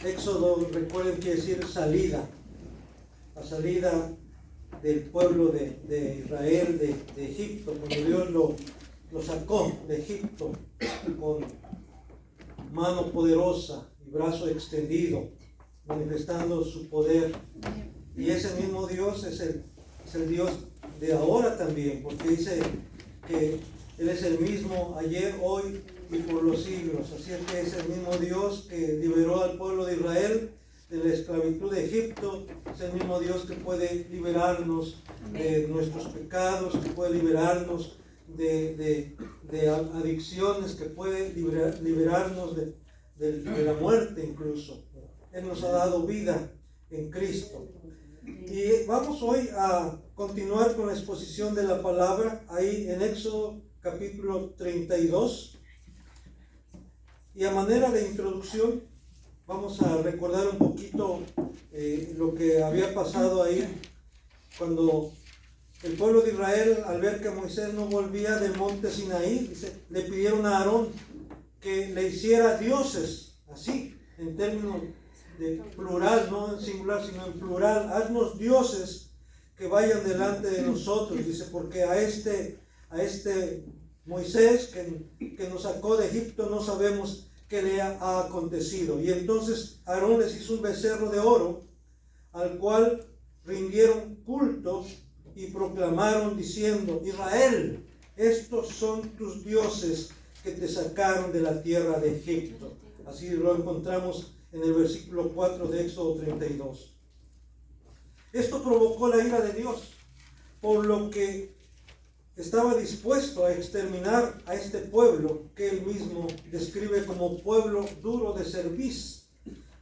Éxodo, recuerden, quiere decir salida, la salida del pueblo de Israel de Egipto, cuando Dios lo sacó de Egipto con mano poderosa y brazo extendido, manifestando su poder. Y ese mismo Dios es el Dios de ahora también, porque dice que Él es el mismo ayer, hoy y por los siglos. Así es que es el mismo Dios que liberó al pueblo de Israel de la esclavitud de Egipto. Es el mismo Dios que puede liberarnos de nuestros pecados, que puede liberarnos de adicciones, que puede liberarnos de la muerte incluso. Él nos ha dado vida en Cristo. Y vamos hoy a continuar con la exposición de la palabra ahí en Éxodo capítulo 32. Y a manera de introducción vamos a recordar un poquito lo que había pasado ahí cuando el pueblo de Israel, al ver que Moisés no volvía del monte Sinaí, le pidieron a Aarón que le hiciera dioses, así, en términos de plural, no en singular, sino en plural. Haznos dioses que vayan delante de nosotros, dice, porque a este Moisés que nos sacó de Egipto no sabemos qué le ha acontecido. Y entonces Aarón les hizo un becerro de oro, al cual rindieron culto y proclamaron diciendo: Israel, estos son tus dioses que te sacaron de la tierra de Egipto. Así lo encontramos en el versículo 4 de Éxodo 32. Esto provocó la ira de Dios, por lo que estaba dispuesto a exterminar a este pueblo que él mismo describe como pueblo duro de cerviz,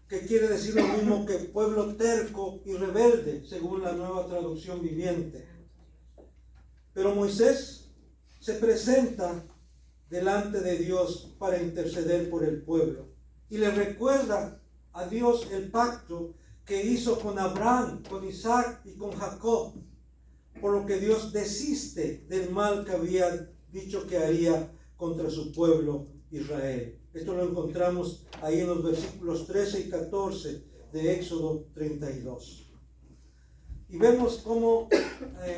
que quiere decir lo mismo que pueblo terco y rebelde, según la Nueva Traducción Viviente. Pero Moisés se presenta delante de Dios para interceder por el pueblo y le recuerda a Dios el pacto que hizo con Abraham, con Isaac y con Jacob, por lo que Dios desiste del mal que había dicho que haría contra su pueblo Israel. Esto lo encontramos ahí en los versículos 13 y 14 de Éxodo 32. Y vemos cómo,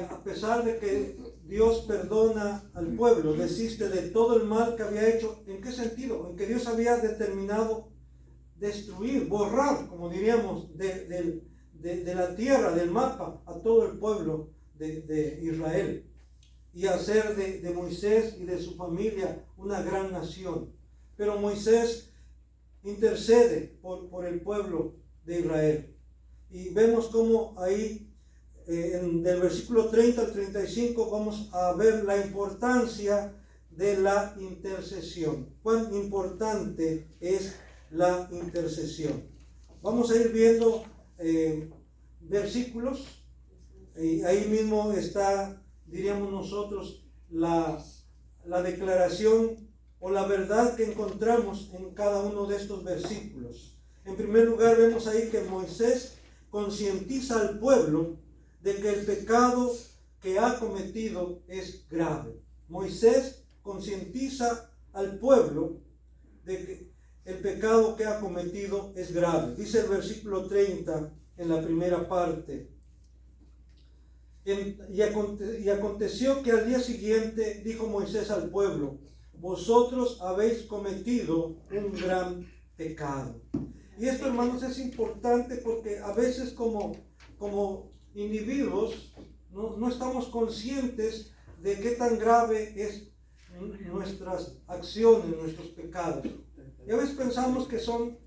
a pesar de que Dios perdona al pueblo, desiste de todo el mal que había hecho. ¿En qué sentido? En que Dios había determinado destruir, borrar, como diríamos, de la tierra, del mapa, a todo el pueblo de Israel, y hacer de Moisés y de su familia una gran nación. Pero Moisés intercede por el pueblo de Israel. Y vemos cómo ahí, del versículo 30 al 35, vamos a ver la importancia de la intercesión. Cuán importante es la intercesión. Vamos a ir viendo versículos. Y ahí mismo está, diríamos nosotros, la declaración o la verdad que encontramos en cada uno de estos versículos. En primer lugar, vemos ahí que Moisés concientiza al pueblo de que el pecado que ha cometido es grave. Moisés concientiza al pueblo de que el pecado que ha cometido es grave. Dice el versículo 30 en la primera parte: y aconteció que al día siguiente dijo Moisés al pueblo: vosotros habéis cometido un gran pecado. Y esto, hermanos, es importante porque a veces como individuos no estamos conscientes de qué tan grave es nuestras acciones, nuestros pecados. Y a veces pensamos que son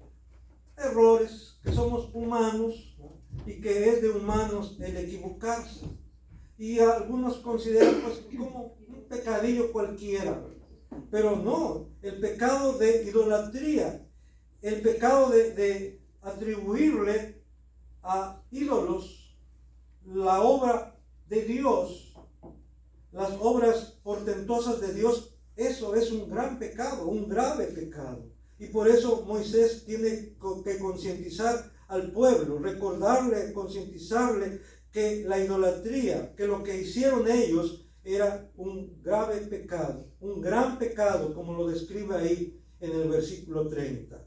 errores, que somos humanos, ¿no? Y que es de humanos el equivocarse. Y algunos consideran pues como un pecadillo cualquiera. Pero no, el pecado de idolatría, el pecado de atribuirle a ídolos la obra de Dios, las obras portentosas de Dios, eso es un gran pecado, un grave pecado. Y por eso Moisés tiene que concientizar al pueblo, recordarle, concientizarle que la idolatría, que lo que hicieron ellos era un grave pecado, un gran pecado, como lo describe ahí en el versículo 30.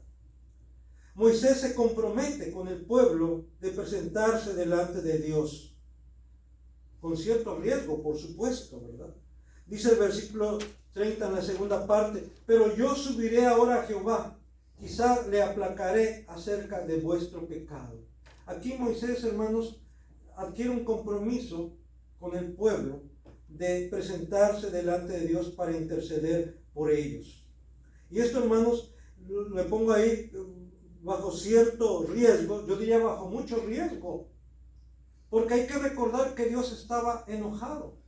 Moisés se compromete con el pueblo de presentarse delante de Dios, con cierto riesgo, por supuesto, ¿verdad? Dice el versículo 30 en la segunda parte: pero yo subiré ahora a Jehová, quizá le aplacaré acerca de vuestro pecado. Aquí Moisés, hermanos, adquiere un compromiso con el pueblo de presentarse delante de Dios para interceder por ellos. Y esto, hermanos, le pongo ahí bajo cierto riesgo, yo diría bajo mucho riesgo, porque hay que recordar que Dios estaba enojado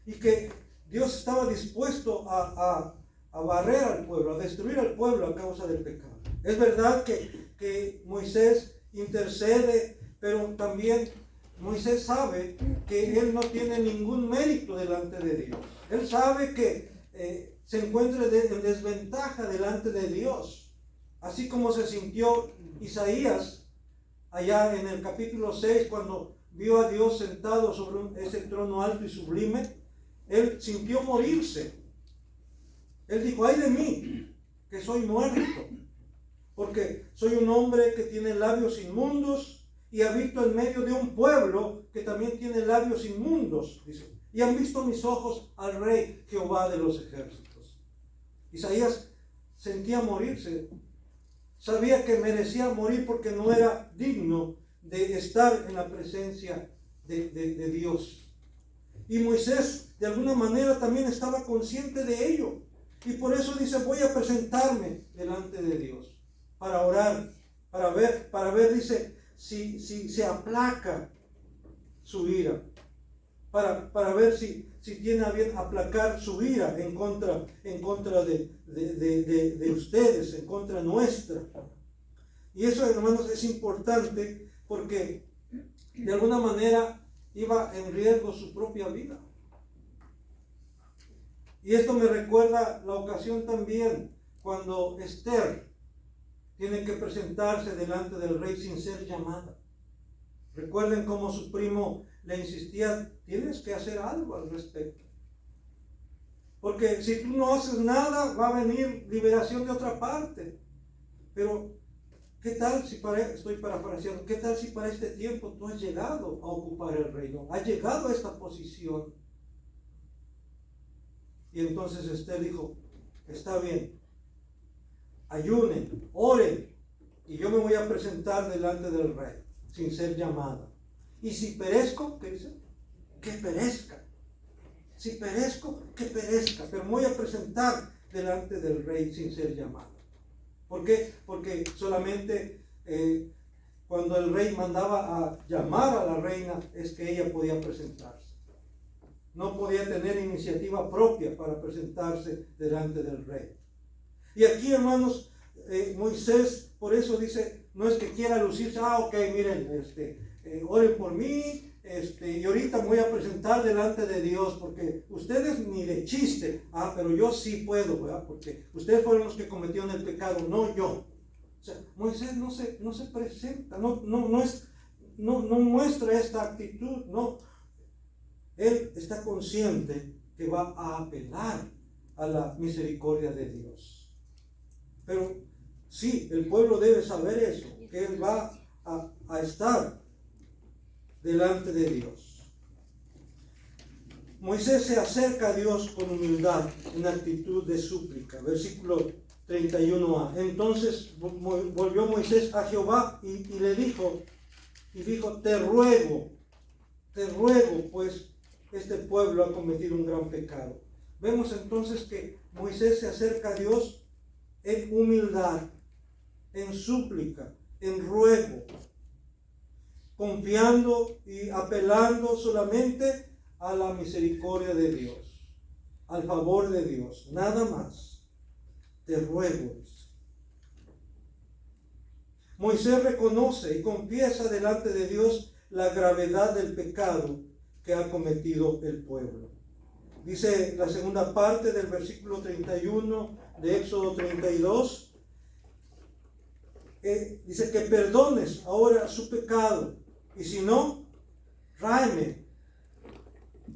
y que Dios estaba dispuesto a barrer al pueblo, a destruir al pueblo a causa del pecado. Es verdad que Moisés intercede, pero también Moisés sabe que él no tiene ningún mérito delante de Dios. Él sabe que se encuentra en desventaja delante de Dios, así como se sintió Isaías allá en el capítulo 6, cuando vio a Dios sentado sobre ese trono alto y sublime. Él sintió morirse. Él dijo: ay de mí, que soy muerto, porque soy un hombre que tiene labios inmundos y habito en medio de un pueblo que también tiene labios inmundos, dice, y han visto mis ojos al Rey Jehová de los ejércitos. Isaías sentía morirse, sabía que merecía morir porque no era digno de estar en la presencia de Dios. Y Moisés de alguna manera también estaba consciente de ello, y por eso dice: voy a presentarme delante de Dios para orar, para ver, dice, si se aplaca su ira, para ver si tiene a bien aplacar su ira en contra de ustedes, en contra nuestra. Y eso, hermanos, es importante, porque de alguna manera iba en riesgo su propia vida. Y esto me recuerda la ocasión también cuando Esther tiene que presentarse delante del rey sin ser llamada. Recuerden cómo su primo le insistía: tienes que hacer algo al respecto, porque si tú no haces nada, va a venir liberación de otra parte. Pero ¿qué tal si estoy parafraseando, qué tal si para este tiempo tú has llegado a ocupar el reino, has llegado a esta posición? Y entonces Esther dijo: está bien, ayunen, oren, y yo me voy a presentar delante del rey sin ser llamada. Y si perezco, ¿qué dice? Que perezca. Si perezco, que perezca, pero me voy a presentar delante del rey sin ser llamada. ¿Por qué? Porque solamente cuando el rey mandaba a llamar a la reina es que ella podía presentarse. No podía tener iniciativa propia para presentarse delante del rey. Y aquí, hermanos, Moisés, por eso dice, no es que quiera lucirse: ok, miren, oren por mí, y ahorita me voy a presentar delante de Dios, porque ustedes ni de chiste, pero yo sí puedo, ¿verdad? Porque ustedes fueron los que cometieron el pecado, no yo. O sea, Moisés no se presenta, no muestra esta actitud, no. Él está consciente que va a apelar a la misericordia de Dios. Pero sí, el pueblo debe saber eso, que él va a estar delante de Dios. Moisés se acerca a Dios con humildad, en actitud de súplica. Versículo 31a. Entonces volvió Moisés a Jehová y le dijo, te ruego, pues este pueblo ha cometido un gran pecado. Vemos entonces que Moisés se acerca a Dios en humildad, en súplica, en ruego, confiando y apelando solamente a la misericordia de Dios, al favor de Dios, nada más. Te ruego. Moisés reconoce y confiesa delante de Dios la gravedad del pecado que ha cometido el pueblo. Dice la segunda parte del versículo 31 de Éxodo 32, dice que perdones ahora su pecado, y si no, tráeme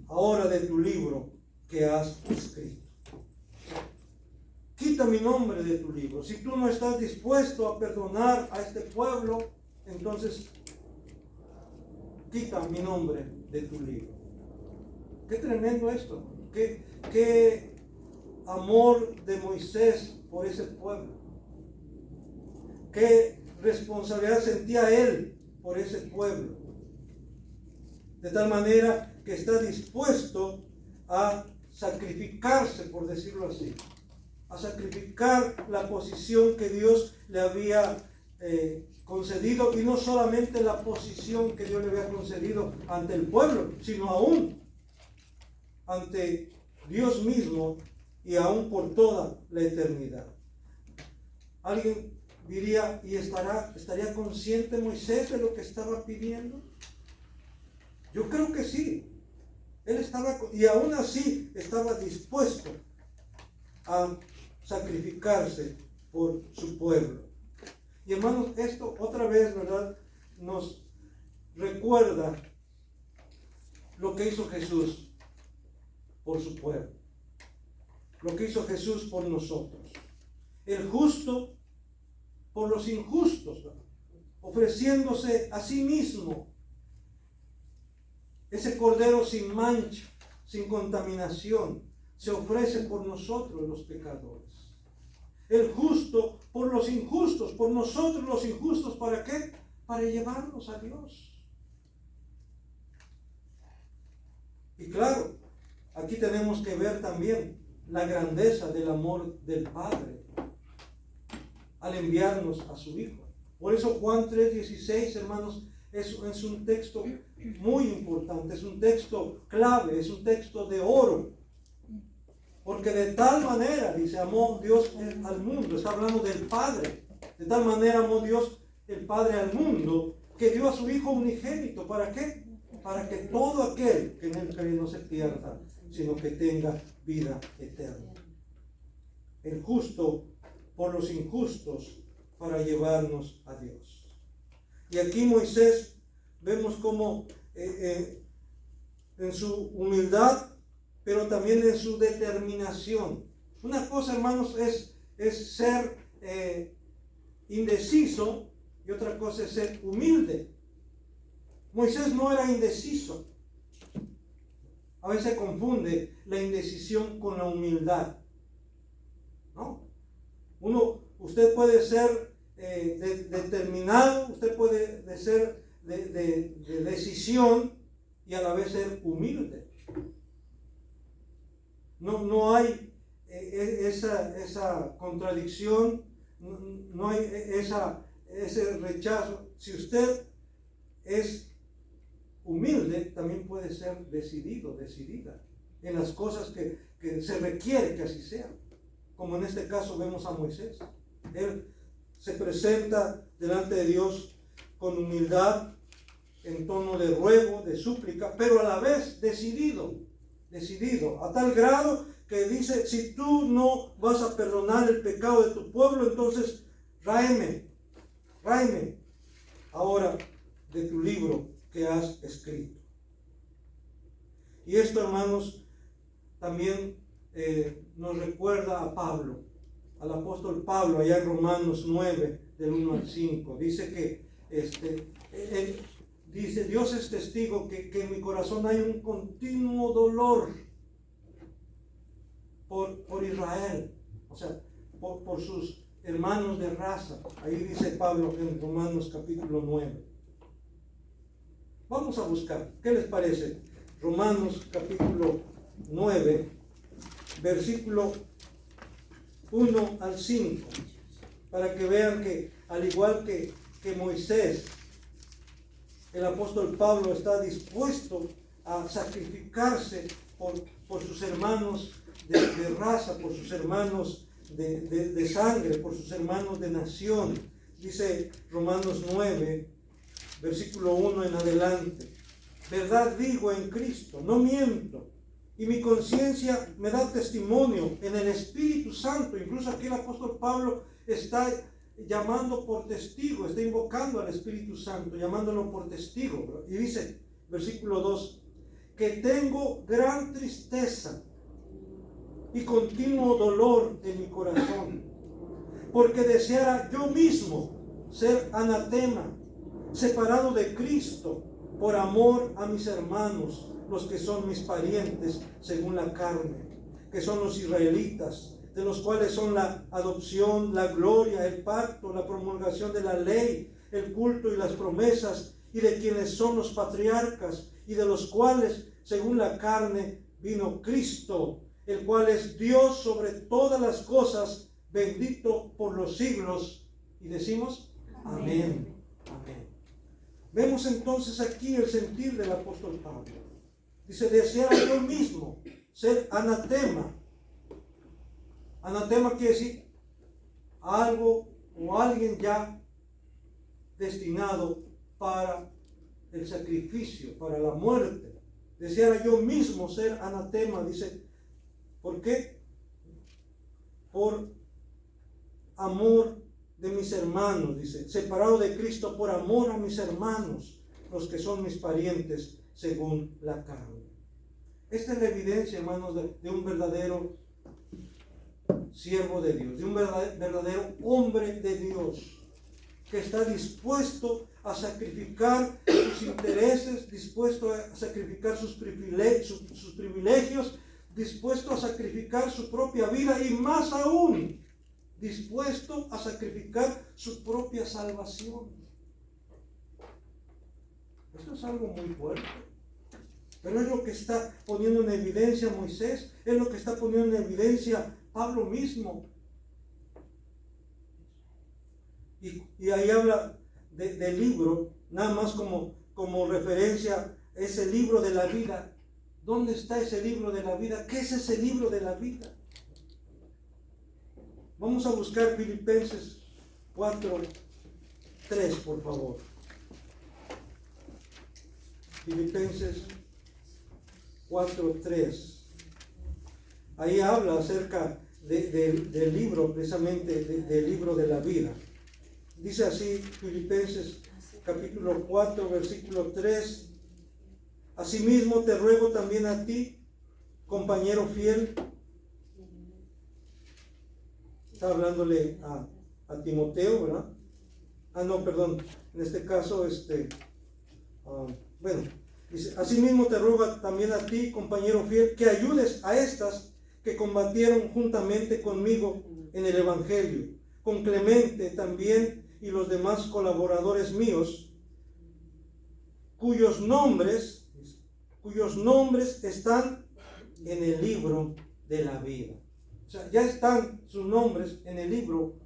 ahora de tu libro que has escrito. quita mi nombre de tu libro. Si tú no estás dispuesto a perdonar a este pueblo, entonces quita mi nombre de tu libro. Qué tremendo esto. Qué amor de Moisés por ese pueblo. Qué responsabilidad sentía él por ese pueblo. De tal manera que está dispuesto a sacrificarse, por decirlo así, a sacrificar la posición que Dios le había concedido, y no solamente la posición que Dios le había concedido ante el pueblo, sino aún ante Dios mismo y aún por toda la eternidad. Alguien diría, ¿y estaría consciente Moisés de lo que estaba pidiendo? Yo creo que sí. Él estaba, y aún así estaba dispuesto a sacrificarse por su pueblo. Y hermanos, esto otra vez, ¿verdad?, nos recuerda lo que hizo Jesús por su pueblo. Lo que hizo Jesús por nosotros. El justo por los injustos, ¿verdad?, ofreciéndose a sí mismo. Ese cordero sin mancha, sin contaminación, se ofrece por nosotros los pecadores. El justo por los injustos, por nosotros los injustos, ¿para qué? Para llevarnos a Dios. Y claro, aquí tenemos que ver también la grandeza del amor del Padre al enviarnos a su Hijo. Por eso Juan 3:16, hermanos, es un texto muy importante, es un texto clave, es un texto de oro. Porque de tal manera, dice, amó Dios al mundo, está hablando del Padre. De tal manera amó Dios el Padre al mundo, que dio a su Hijo unigénito. ¿Para qué? Para que todo aquel que en él cree no se pierda, sino que tenga vida eterna. El justo por los injustos, para llevarnos a Dios. Y aquí Moisés vemos cómo en su humildad, pero también en su determinación. Una cosa, hermanos, es ser indeciso, y otra cosa es ser humilde. Moisés no era indeciso. A veces se confunde la indecisión con la humildad, ¿no? Usted puede ser determinado, usted puede ser de decisión y a la vez ser humilde. No hay esa contradicción, no hay ese rechazo. Si usted es humilde, también puede ser decidida en las cosas que se requiere que así sea. Como en este caso vemos a Moisés. Él se presenta delante de Dios con humildad, en tono de ruego, de súplica, pero a la vez decidido, a tal grado que dice, si tú no vas a perdonar el pecado de tu pueblo, entonces ráeme ahora de tu libro que has escrito. Y esto, hermanos, también nos recuerda a Pablo, al apóstol Pablo, allá en Romanos 9, del 1 al 5. Dice que él dice, Dios es testigo que en mi corazón hay un continuo dolor por Israel, o sea, por sus hermanos de raza. Ahí dice Pablo en Romanos capítulo 9. Vamos a buscar, ¿qué les parece? Romanos capítulo 9, versículo 1 al 5, para que vean que al igual que Moisés, el apóstol Pablo está dispuesto a sacrificarse por sus hermanos de raza, por sus hermanos de sangre, por sus hermanos de nación. Dice Romanos 9, versículo 1 en adelante: verdad digo en Cristo, no miento, y mi conciencia me da testimonio en el Espíritu Santo. Incluso aquí el apóstol Pablo está llamando por testigo, está invocando al Espíritu Santo, llamándolo por testigo. Y dice, versículo 2, que tengo gran tristeza y continuo dolor en mi corazón, porque deseara yo mismo ser anatema, separado de Cristo, por amor a mis hermanos, los que son mis parientes según la carne, que son los israelitas, de los cuales son la adopción, la gloria, el pacto, la promulgación de la ley, el culto y las promesas, y de quienes son los patriarcas, y de los cuales, según la carne, vino Cristo, el cual es Dios sobre todas las cosas, bendito por los siglos. Y decimos, amén. Amén. Vemos entonces aquí el sentir del apóstol Pablo. Dice, desear yo mismo ser anatema. Anatema quiere decir algo o alguien ya destinado para el sacrificio, para la muerte. Deseara yo mismo ser anatema. Dice, ¿por qué? Por amor de mis hermanos, dice, separado de Cristo por amor a mis hermanos, los que son mis parientes según la carne. Esta es la evidencia, hermanos, de un verdadero siervo de Dios, de un verdadero hombre de Dios, que está dispuesto a sacrificar sus intereses, dispuesto a sacrificar sus privilegios, dispuesto a sacrificar su propia vida y más aún, dispuesto a sacrificar su propia salvación. Esto es algo muy fuerte, pero es lo que está poniendo en evidencia Moisés, es lo que está poniendo en evidencia Pablo mismo. Y ahí habla del libro, nada más como referencia, ese libro de la vida. ¿Dónde está ese libro de la vida? ¿Qué es ese libro de la vida? Vamos a buscar Filipenses 4:3, por favor. Filipenses 4:3. Ahí habla acerca del libro, precisamente del libro de la vida. Dice así, Filipenses capítulo 4, versículo 3. Asimismo te ruego también a ti, compañero fiel. Está hablándole a Timoteo, ¿verdad? No, perdón. En este caso, dice, asimismo te ruego también a ti, compañero fiel, que ayudes a estas que combatieron juntamente conmigo en el Evangelio, con Clemente también y los demás colaboradores míos, cuyos nombres están en el libro de la vida. O sea, ya están sus nombres en el libro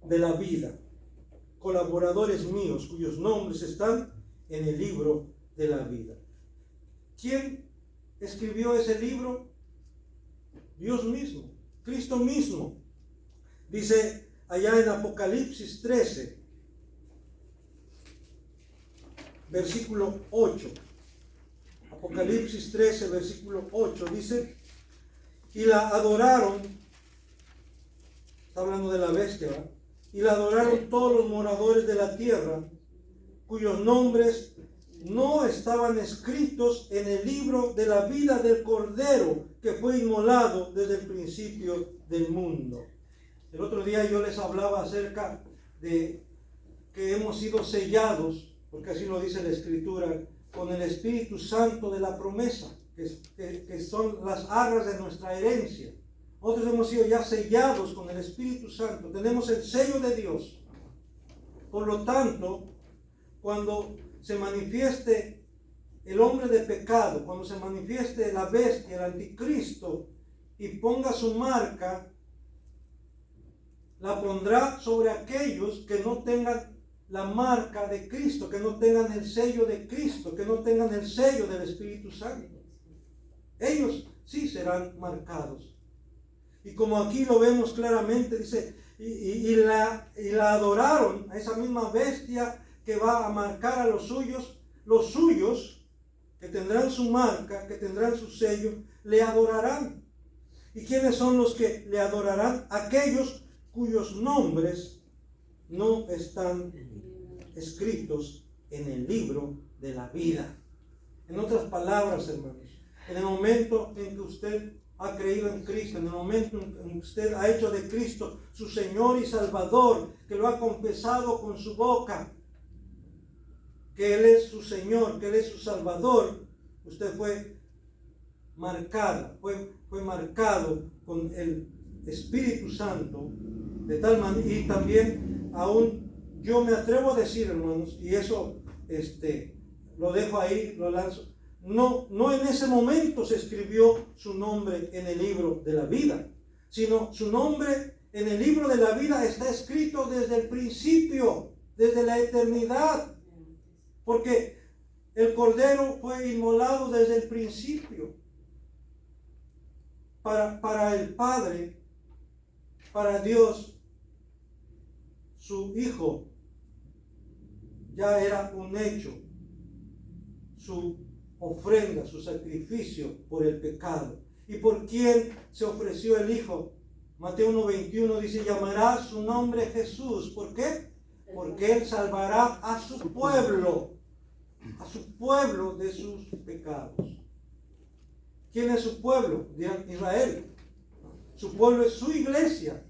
de la vida. Colaboradores míos, cuyos nombres están en el libro de la vida. ¿Quién escribió ese libro? Dios mismo, Cristo mismo. Dice allá en Apocalipsis 13, versículo 8. Apocalipsis 13, versículo 8, dice, y la adoraron, está hablando de la bestia, ¿verdad? Y la adoraron todos los moradores de la tierra, cuyos nombres no estaban escritos en el libro de la vida del Cordero, que fue inmolado desde el principio del mundo. El otro día yo les hablaba acerca de que hemos sido sellados, porque así lo dice la Escritura, con el Espíritu Santo de la promesa, que son las arras de nuestra herencia. Nosotros hemos sido ya sellados con el Espíritu Santo, tenemos el sello de Dios. Por lo tanto, cuando se manifieste el hombre de pecado, cuando se manifieste la bestia, el anticristo, y ponga su marca, la pondrá sobre aquellos que no tengan la marca de Cristo, que no tengan el sello de Cristo, que no tengan el sello del Espíritu Santo. Ellos sí serán marcados. Y como aquí lo vemos claramente, dice, y la adoraron, a esa misma bestia que va a marcar a los suyos, que tendrán su marca, que tendrán su sello, le adorarán. ¿Y quiénes son los que le adorarán? Aquellos cuyos nombres no están escritos en el libro de la vida. En otras palabras, hermanos, en el momento en que usted ha creído en Cristo, en el momento en que usted ha hecho de Cristo su Señor y Salvador, que lo ha confesado con su boca, que Él es su Señor, que Él es su Salvador, usted fue marcado con el Espíritu Santo, de tal manera, y también aún yo me atrevo a decir, hermanos, y eso lo dejo ahí, lo lanzo, no en ese momento se escribió su nombre en el libro de la vida, sino su nombre en el libro de la vida está escrito desde el principio, desde la eternidad, porque el Cordero fue inmolado desde el principio. Para el Padre, para Dios, su Hijo ya era un hecho, su ofrenda, su sacrificio por el pecado. ¿Y por quién se ofreció el Hijo? Mateo 1:21 dice, llamará su nombre Jesús. ¿Por qué? Porque Él salvará a su pueblo de sus pecados. ¿Quién es su pueblo? Dirán, Israel. Su pueblo es su iglesia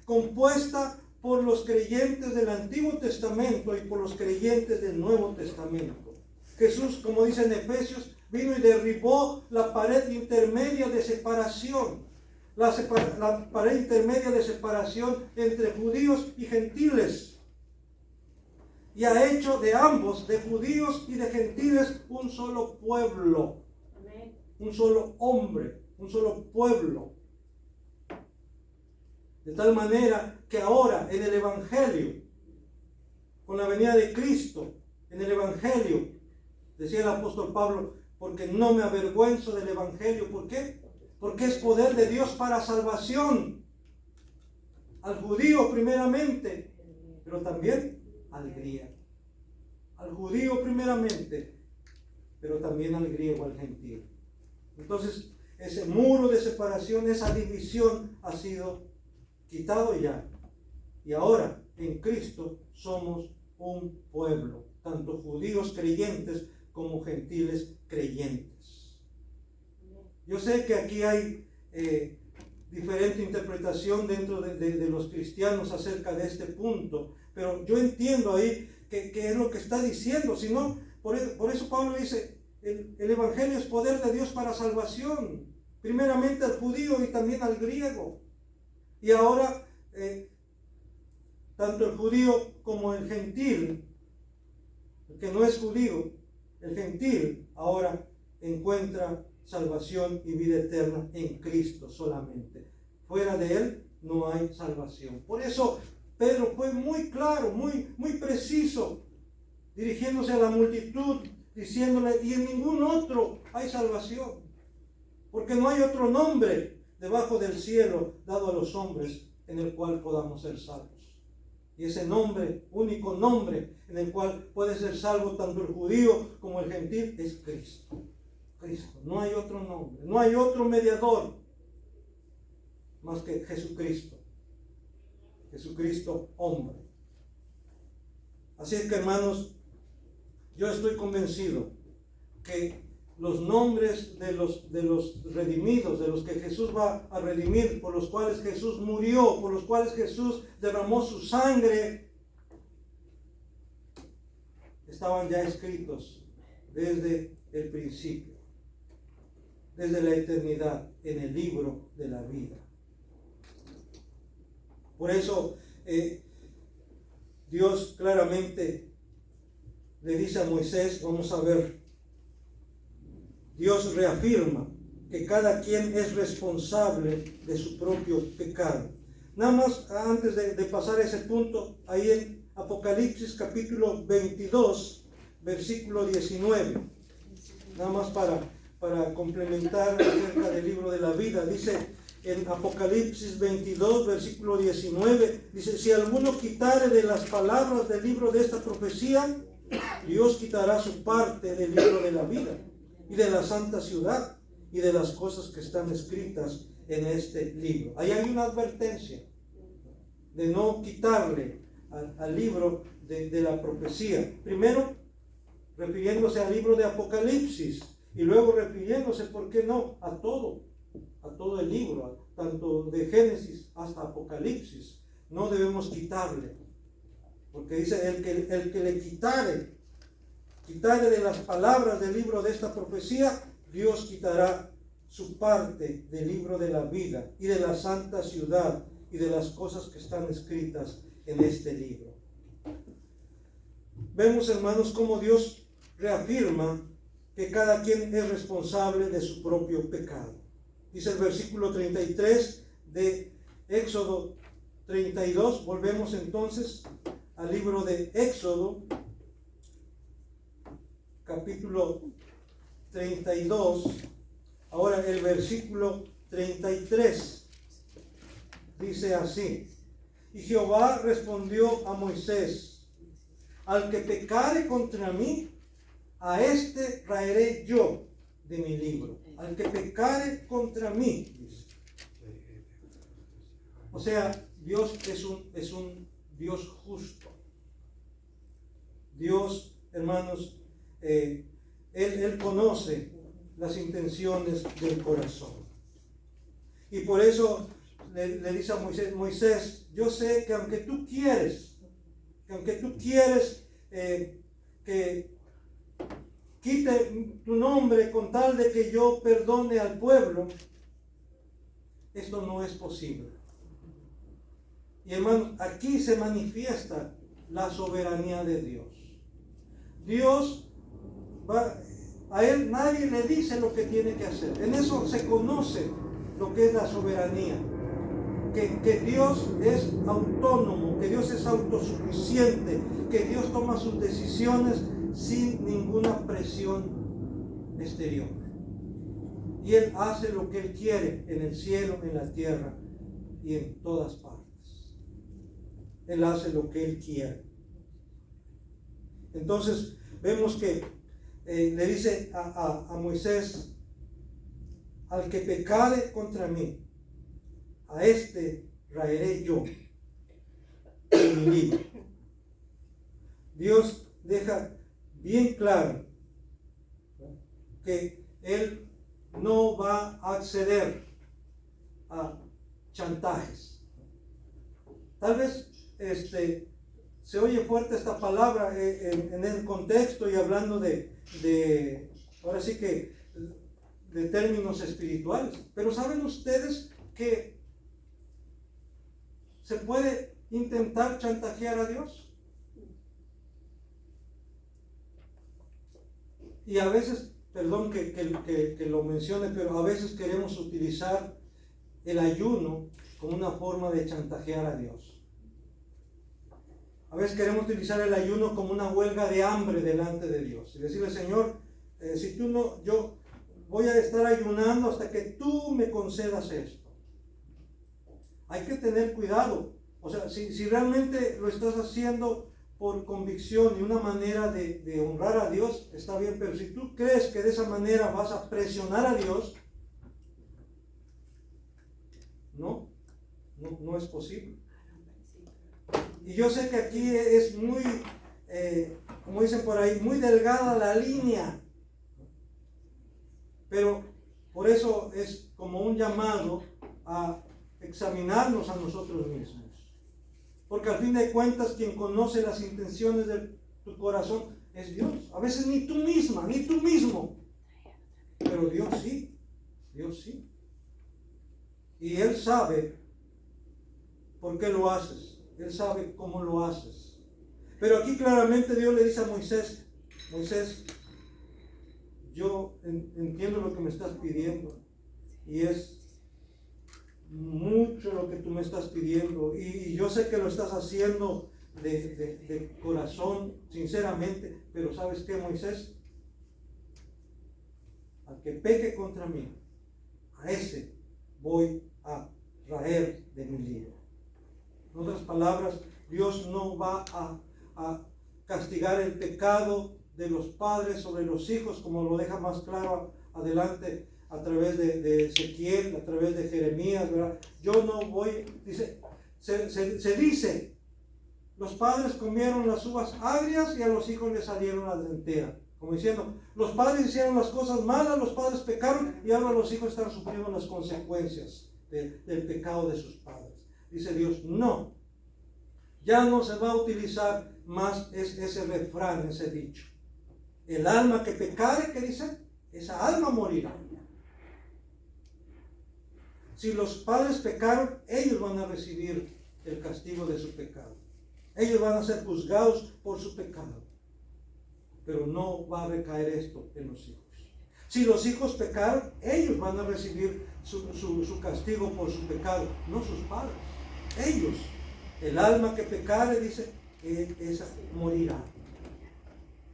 compuesta por los creyentes del Antiguo Testamento y por los creyentes del Nuevo Testamento. Jesús, como dice en Efesios, vino y derribó la pared intermedia de separación, la pared intermedia de separación entre judíos y gentiles, y ha hecho de ambos, de judíos y de gentiles, un solo pueblo, un solo hombre, un solo pueblo. De tal manera que ahora en el Evangelio, con la venida de Cristo, en el Evangelio, decía el apóstol Pablo, porque no me avergüenzo del Evangelio. ¿Por qué? Porque es poder de Dios para salvación al judío primeramente, pero también al griego. Al judío primeramente, pero también al griego, al gentil. Entonces, ese muro de separación, esa división ha sido quitado ya. Y ahora, en Cristo, somos un pueblo, tanto judíos creyentes como gentiles creyentes. Yo sé que aquí hay diferente interpretación dentro de los cristianos acerca de este punto, pero yo entiendo ahí que es lo que está diciendo. Si no, por eso Pablo dice, el Evangelio es poder de Dios para salvación, primeramente al judío y también al griego. Y ahora, tanto el judío como el gentil, el que no es judío, el gentil, ahora encuentra salvación y vida eterna en Cristo solamente. Fuera de Él no hay salvación. Por eso Pedro fue muy claro, muy preciso, dirigiéndose a la multitud, diciéndole, y en ningún otro hay salvación, porque no hay otro nombre debajo del cielo dado a los hombres en el cual podamos ser salvos. Y ese nombre, único nombre en el cual puede ser salvo tanto el judío como el gentil, es Cristo. Cristo, no hay otro nombre, no hay otro mediador más que Jesucristo. Jesucristo hombre. Así es que, hermanos, yo estoy convencido que los nombres de los redimidos, de los que Jesús va a redimir, por los cuales Jesús murió, por los cuales Jesús derramó su sangre, estaban ya escritos desde el principio, desde la eternidad, en el libro de la vida. Por eso Dios claramente le dice a Moisés, vamos a ver, Dios reafirma que cada quien es responsable de su propio pecado. Nada más antes de pasar a ese punto, ahí en Apocalipsis capítulo 22, versículo 19, nada más para complementar acerca del libro de la vida, dice en Apocalipsis 22, versículo 19, dice, si alguno quitare de las palabras del libro de esta profecía, Dios quitará su parte del libro de la vida y de la santa ciudad y de las cosas que están escritas en este libro. Ahí hay una advertencia de no quitarle al libro de la profecía. Primero, refiriéndose al libro de Apocalipsis, Y luego refiriéndose, ¿por qué no? A todo el libro, tanto de Génesis hasta Apocalipsis. No debemos quitarle, porque dice, el que le quitare de las palabras del libro de esta profecía, Dios quitará su parte del libro de la vida y de la santa ciudad y de las cosas que están escritas en este libro. Vemos, hermanos, cómo Dios reafirma que cada quien es responsable de su propio pecado. Dice el versículo 33 de Éxodo 32. Volvemos entonces al libro de Éxodo, capítulo 32. Ahora el versículo 33 dice así: y Jehová respondió a Moisés: al que pecare contra mí, a este raeré yo de mi libro. Al que pecare contra mí, dice. O sea, Dios es un Dios justo. Dios, hermanos, Él conoce las intenciones del corazón. Y por eso le dice a Moisés: Moisés, yo sé que aunque tú quieres que quite tu nombre con tal de que yo perdone al pueblo, esto no es posible. Y hermanos, aquí se manifiesta la soberanía de Dios. Dios a él nadie le dice lo que tiene que hacer. En eso se conoce lo que es la soberanía. Que Dios es autónomo, que Dios es autosuficiente, que Dios toma sus decisiones sin ninguna presión exterior. Y Él hace lo que Él quiere en el cielo, en la tierra y en todas partes. Él hace lo que Él quiere. Entonces vemos que le dice a Moisés: al que pecare contra mí, a este raeré yo de mi libro. Dios deja bien claro que Él no va a acceder a chantajes. Tal vez se oye fuerte esta palabra en el contexto y hablando ahora sí que de términos espirituales, pero ¿saben ustedes que se puede intentar chantajear a Dios? Y a veces, perdón que lo mencione, pero a veces queremos utilizar el ayuno como una forma de chantajear a Dios. A veces queremos utilizar el ayuno como una huelga de hambre delante de Dios. Y decirle: Señor, si tú no, yo voy a estar ayunando hasta que tú me concedas esto. Hay que tener cuidado. O sea, si realmente lo estás haciendo por convicción y una manera de honrar a Dios, está bien. Pero si tú crees que de esa manera vas a presionar a Dios, no es posible. Y yo sé que aquí es muy, como dicen por ahí, muy delgada la línea. Pero por eso es como un llamado a examinarnos a nosotros mismos. Porque al fin de cuentas, quien conoce las intenciones de tu corazón es Dios. A veces ni tú misma, ni tú mismo. Pero Dios sí. Y Él sabe por qué lo haces. Él sabe cómo lo haces. Pero aquí claramente Dios le dice a Moisés: Moisés, yo entiendo lo que me estás pidiendo. Y es mucho lo que tú me estás pidiendo. Y yo sé que lo estás haciendo de corazón, sinceramente. Pero ¿sabes qué, Moisés? Al que peque contra mí, a ese voy a raer de mi libro. En otras palabras, Dios no va a castigar el pecado de los padres sobre los hijos, como lo deja más claro adelante a través de Ezequiel, a través de Jeremías, ¿verdad? Yo no voy, dice, se dice, los padres comieron las uvas agrias y a los hijos les salieron las enteras. Como diciendo, los padres hicieron las cosas malas, los padres pecaron y ahora los hijos están sufriendo las consecuencias del pecado de sus padres. Dice Dios, no, ya no se va a utilizar más ese refrán, ese dicho. El alma que pecare, ¿qué dice? Esa alma morirá. Si los padres pecaron, ellos van a recibir el castigo de su pecado. Ellos van a ser juzgados por su pecado. Pero no va a recaer esto en los hijos. Si los hijos pecaron, ellos van a recibir su castigo por su pecado, no sus padres. Ellos, el alma que pecare, dice, esa morirá.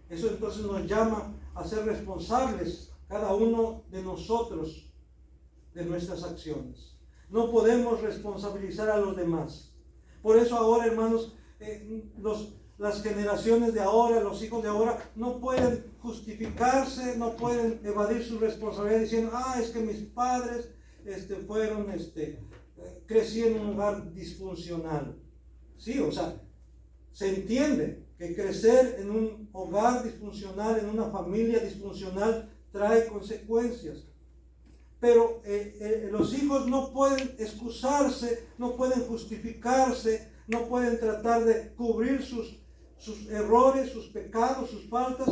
Eso entonces nos llama a ser responsables, cada uno de nosotros, de nuestras acciones. No podemos responsabilizar a los demás. Por eso ahora, hermanos, las generaciones de ahora, los hijos de ahora, no pueden justificarse, no pueden evadir su responsabilidad diciendo, es que mis padres crecí en un hogar disfuncional. Sí, o sea, se entiende que crecer en un hogar disfuncional, en una familia disfuncional, trae consecuencias. Pero los hijos no pueden excusarse, no pueden justificarse, no pueden tratar de cubrir sus errores, sus pecados, sus faltas,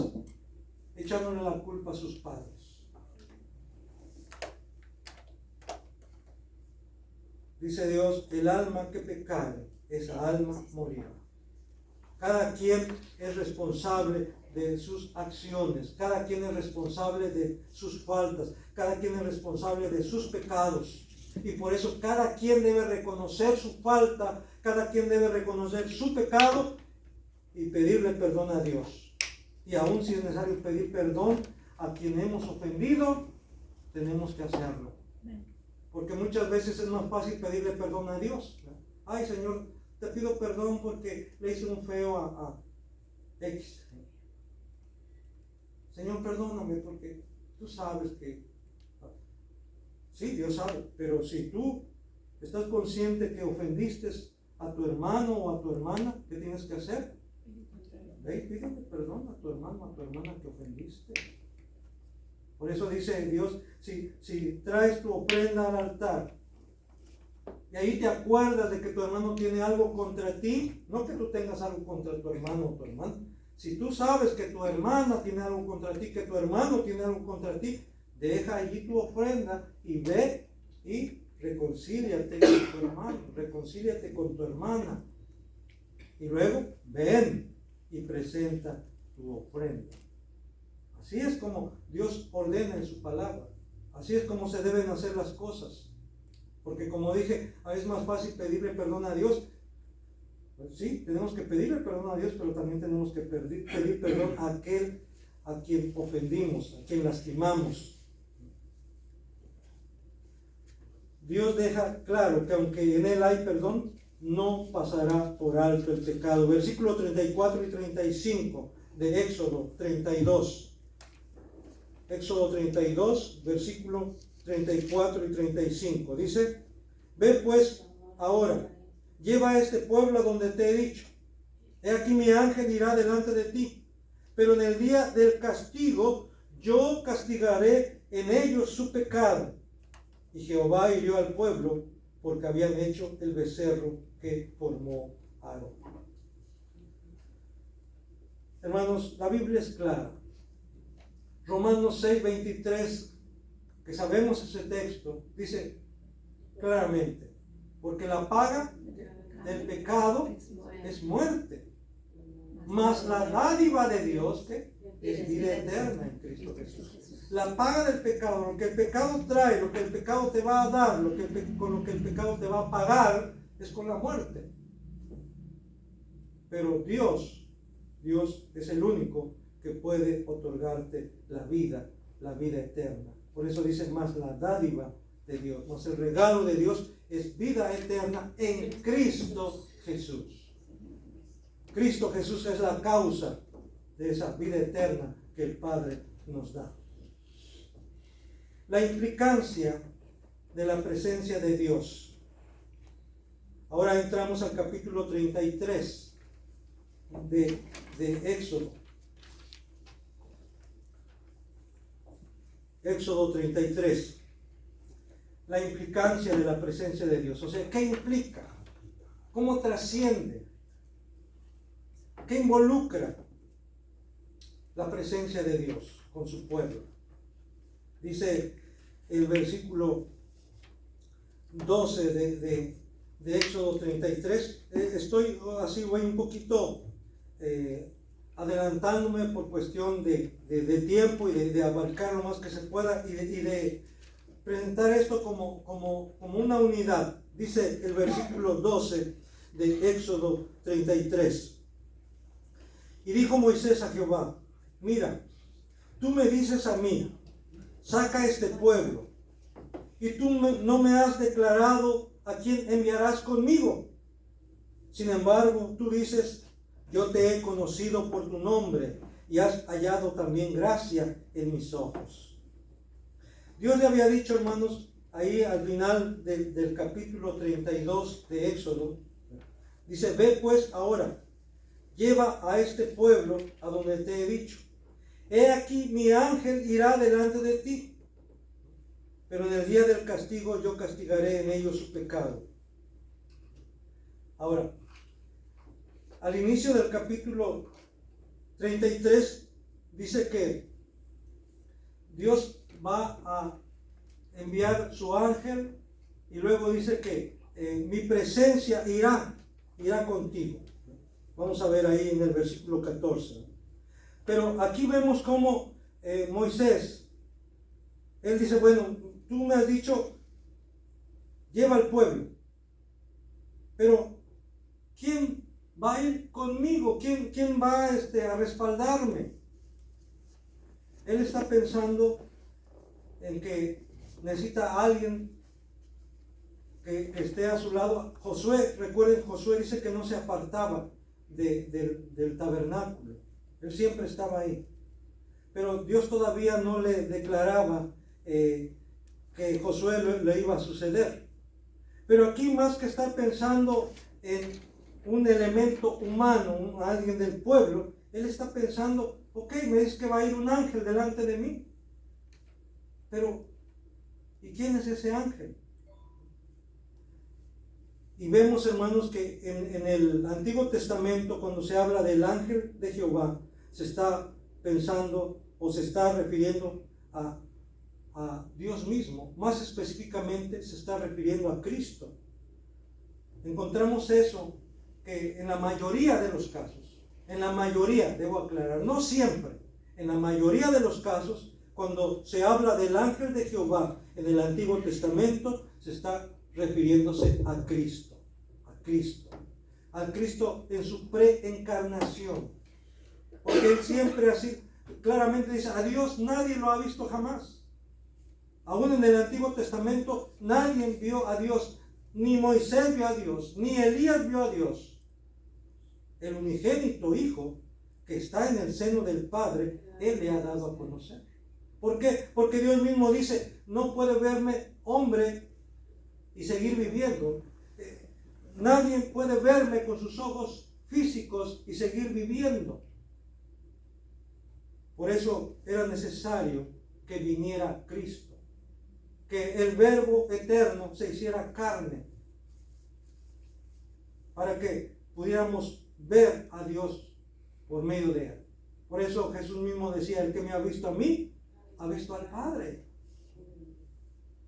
echándole la culpa a sus padres. Dice Dios, el alma que pecare, esa alma morirá. Cada quien es responsable de sus acciones, cada quien es responsable de sus faltas, cada quien es responsable de sus pecados. Y por eso cada quien debe reconocer su falta, cada quien debe reconocer su pecado y pedirle perdón a Dios. Y aún si es necesario pedir perdón a quien hemos ofendido, tenemos que hacerlo. Porque muchas veces es más fácil pedirle perdón a Dios. Ay, Señor, te pido perdón porque le hice un feo a X. Señor, perdóname porque tú sabes que... Sí, Dios sabe, pero si tú estás consciente que ofendiste a tu hermano o a tu hermana, ¿qué tienes que hacer? Ve y pídele perdón a tu hermano o a tu hermana que ofendiste. Por eso dice Dios, si traes tu ofrenda al altar y ahí te acuerdas de que tu hermano tiene algo contra ti, no que tú tengas algo contra tu hermano o tu hermana. Si tú sabes que tu hermana tiene algo contra ti, que tu hermano tiene algo contra ti, deja allí tu ofrenda y ve y reconcíliate con tu hermano, reconcíliate con tu hermana. Y luego ven y presenta tu ofrenda. Así es como Dios ordena en su palabra. Así es como se deben hacer las cosas. Porque como dije, es más fácil pedirle perdón a Dios. Pues sí, tenemos que pedirle perdón a Dios, pero también tenemos que pedir perdón a aquel a quien ofendimos, a quien lastimamos. Dios deja claro que aunque en Él hay perdón, no pasará por alto el pecado. Versículos 34 y 35 de Éxodo 32. Éxodo 32, versículo 34 y 35. Dice, ve pues ahora, lleva a este pueblo a donde te he dicho. He aquí mi ángel irá delante de ti, pero en el día del castigo yo castigaré en ellos su pecado. Y Jehová hirió al pueblo porque habían hecho el becerro que formó Aarón. Hermanos, la Biblia es clara. Romanos 6:23, que sabemos ese texto, dice claramente, porque la paga del pecado es muerte, mas la dádiva de Dios es vida eterna en Cristo Jesús. La paga del pecado, lo que el pecado trae, lo que el pecado te va a dar, con lo que el pecado te va a pagar, es con la muerte. Pero Dios es el único que puede otorgarte la vida eterna. Por eso dice más la dádiva de Dios, más el regalo de Dios es vida eterna en Cristo Jesús. Cristo Jesús es la causa de esa vida eterna que el Padre nos da. La implicancia de la presencia de Dios. Ahora entramos al capítulo 33 de Éxodo. Éxodo 33. La implicancia de la presencia de Dios. O sea, ¿qué implica? ¿Cómo trasciende? ¿Qué involucra la presencia de Dios con su pueblo? Dice el versículo 12 de Éxodo 33. Estoy así, voy un poquito adelantándome por cuestión de tiempo y de abarcar lo más que se pueda y de presentar esto como una unidad. Dice el versículo 12 de Éxodo 33. Y dijo Moisés a Jehová: mira, tú me dices a mí, saca este pueblo, y tú no me has declarado a quién enviarás conmigo. Sin embargo, tú dices: yo te he conocido por tu nombre, y has hallado también gracia en mis ojos. Dios le había dicho, hermanos, ahí al final del capítulo 32 de Éxodo, dice: ve pues ahora, lleva a este pueblo a donde te he dicho. He aquí, mi ángel irá delante de ti, pero en el día del castigo yo castigaré en ellos su pecado. Ahora, al inicio del capítulo 33 dice que Dios va a enviar su ángel y luego dice que mi presencia irá contigo. Vamos a ver ahí en el versículo 14. Pero aquí vemos cómo Moisés, él dice: bueno, tú me has dicho, lleva al pueblo, pero ¿quién va a ir conmigo? ¿Quién va a respaldarme? Él está pensando en que necesita a alguien que esté a su lado. Josué, recuerden, Josué dice que no se apartaba del tabernáculo. Él siempre estaba ahí. Pero Dios todavía no le declaraba que Josué le iba a suceder. Pero aquí, más que estar pensando en un elemento humano, alguien del pueblo, él está pensando: ok, me dice que va a ir un ángel delante de mí. Pero, ¿y quién es ese ángel? Y vemos, hermanos, que en el Antiguo Testamento, cuando se habla del ángel de Jehová, se está pensando o se está refiriendo a Dios mismo. Más específicamente se está refiriendo a Cristo. Encontramos eso que en la mayoría de los casos, en la mayoría, debo aclarar, no siempre, en la mayoría de los casos, cuando se habla del ángel de Jehová en el Antiguo Testamento, se está refiriéndose a Cristo, al Cristo en su preencarnación. Porque él siempre así, claramente dice: a Dios nadie lo ha visto jamás. Aún en el Antiguo Testamento nadie vio a Dios, ni Moisés vio a Dios, ni Elías vio a Dios. El unigénito Hijo que está en el seno del Padre, Él le ha dado a conocer. ¿Por qué? Porque Dios mismo dice: no puede verme hombre y seguir viviendo. Nadie puede verme con sus ojos físicos y seguir viviendo. Por eso era necesario que viniera Cristo, que el Verbo eterno se hiciera carne, para que pudiéramos ver a Dios por medio de Él. Por eso Jesús mismo decía: el que me ha visto a mí, ha visto al Padre.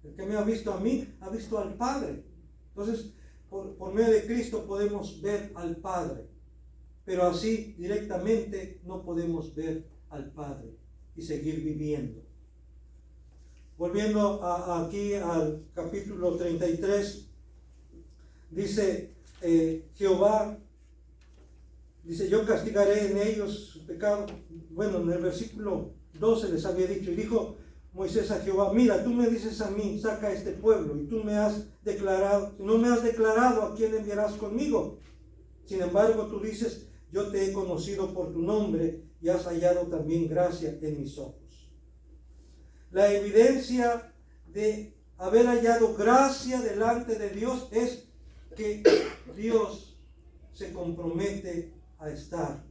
El que me ha visto a mí, ha visto al Padre. Entonces, por medio de Cristo podemos ver al Padre, pero así directamente no podemos ver al Padre y seguir viviendo. Volviendo aquí al capítulo 33, dice Jehová, dice: yo castigaré en ellos su pecado. Bueno, en el versículo 12 les había dicho: y dijo Moisés a Jehová: mira, tú me dices a mí, saca a este pueblo, y tú no me has declarado a quién enviarás conmigo. Sin embargo, tú dices: yo te he conocido por tu nombre, y has hallado también gracia en mis ojos. La evidencia de haber hallado gracia delante de Dios es que Dios se compromete a estar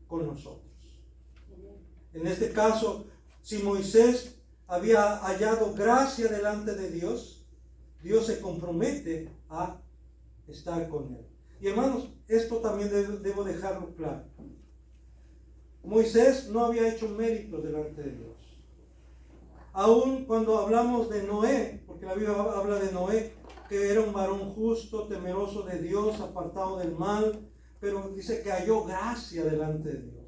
con nosotros. En este caso, si Moisés había hallado gracia delante de Dios, Dios se compromete a estar con él. Y hermanos, esto también debo dejarlo claro. Moisés no había hecho mérito delante de Dios. Aún cuando hablamos de Noé, porque la Biblia habla de Noé, que era un varón justo, temeroso de Dios, apartado del mal, pero dice que halló gracia delante de Dios.